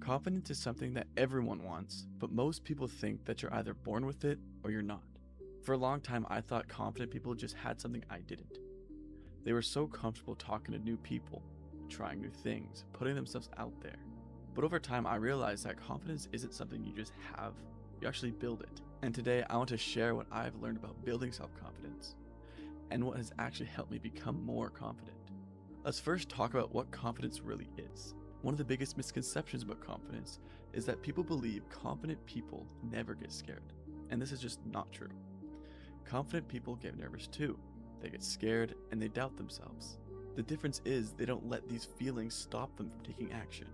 Confidence is something that everyone wants, but most people think that you're either born with it or you're not. For a long time, I thought confident people just had something I didn't. They were so comfortable talking to new people, trying new things, putting themselves out there. But over time, I realized that confidence isn't something you just have, you actually build it. And today, I want to share what I've learned about building self-confidence and what has actually helped me become more confident. Let's first talk about what confidence really is. One of the biggest misconceptions about confidence is that people believe confident people never get scared, and this is just not true. Confident people get nervous too. They get scared and they doubt themselves. The difference is they don't let these feelings stop them from taking action.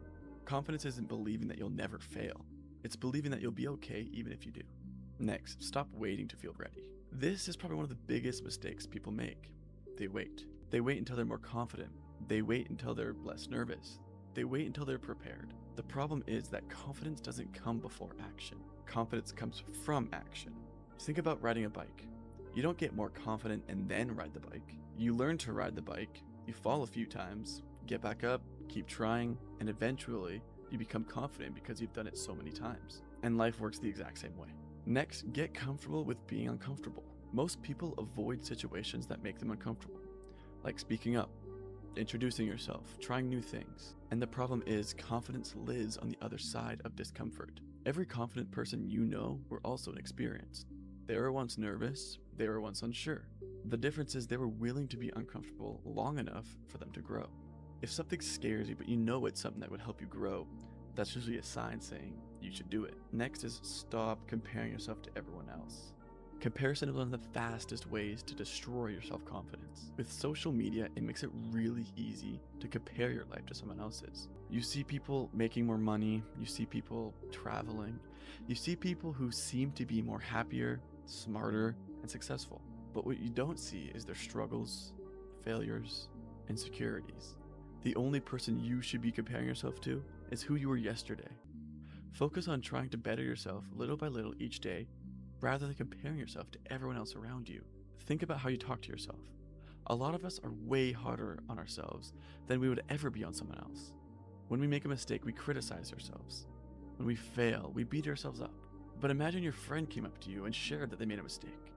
Confidence isn't believing that you'll never fail. It's believing that you'll be okay even if you do. Next, stop waiting to feel ready. This is probably one of the biggest mistakes people make. They wait. They wait until they're more confident. They wait until they're less nervous. They wait until they're prepared. The problem is that confidence doesn't come before action. Confidence comes from action. Think about riding a bike. You don't get more confident and then ride the bike. You learn to ride the bike, you fall a few times, get back up, keep trying, and eventually you become confident because you've done it so many times. And life works the exact same way. Next, get comfortable with being uncomfortable. Most people avoid situations that make them uncomfortable, like speaking up, introducing yourself, trying new things. And the problem is confidence lives on the other side of discomfort. Every confident person you know were also inexperienced. They were once nervous, they were once unsure. The difference is they were willing to be uncomfortable long enough for them to grow. If something scares you but you know it's something that would help you grow, that's usually a sign saying you should do it. Next is stop comparing yourself to everyone else. Comparison is one of the fastest ways to destroy your self-confidence. With social media, it makes it really easy to compare your life to someone else's. You see people making more money, you see people traveling, you see people who seem to be more happier, smarter, and successful. But what you don't see is their struggles, failures, insecurities. The only person you should be comparing yourself to is who you were yesterday. Focus on trying to better yourself little by little each day, rather than comparing yourself to everyone else around you. Think about how you talk to yourself. A lot of us are way harder on ourselves than we would ever be on someone else. When we make a mistake, we criticize ourselves. When we fail, we beat ourselves up. But imagine your friend came up to you and shared that they made a mistake.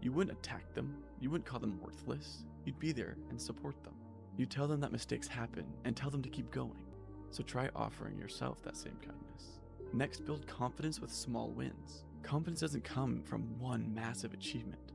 You wouldn't attack them, you wouldn't call them worthless, you'd be there and support them. You tell them that mistakes happen and tell them to keep going. So try offering yourself that same kindness. Next, build confidence with small wins. Confidence doesn't come from one massive achievement.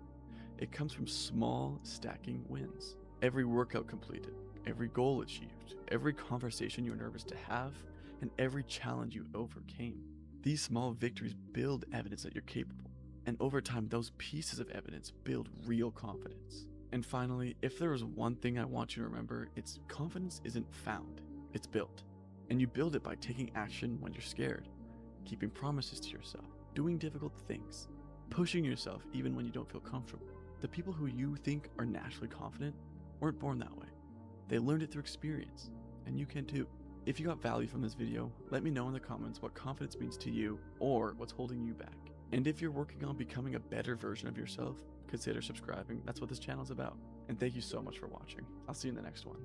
It comes from small, stacking wins. Every workout completed, every goal achieved, every conversation you were nervous to have, and every challenge you overcame. These small victories build evidence that you're capable. And over time, those pieces of evidence build real confidence. And finally, if there is one thing I want you to remember, it's confidence isn't found, it's built. And you build it by taking action when you're scared, keeping promises to yourself, doing difficult things, pushing yourself even when you don't feel comfortable. The people who you think are naturally confident weren't born that way. They learned it through experience, and you can too. If you got value from this video, let me know in the comments what confidence means to you or what's holding you back. And if you're working on becoming a better version of yourself, consider subscribing. That's what this channel is about. And thank you so much for watching. I'll see you in the next one.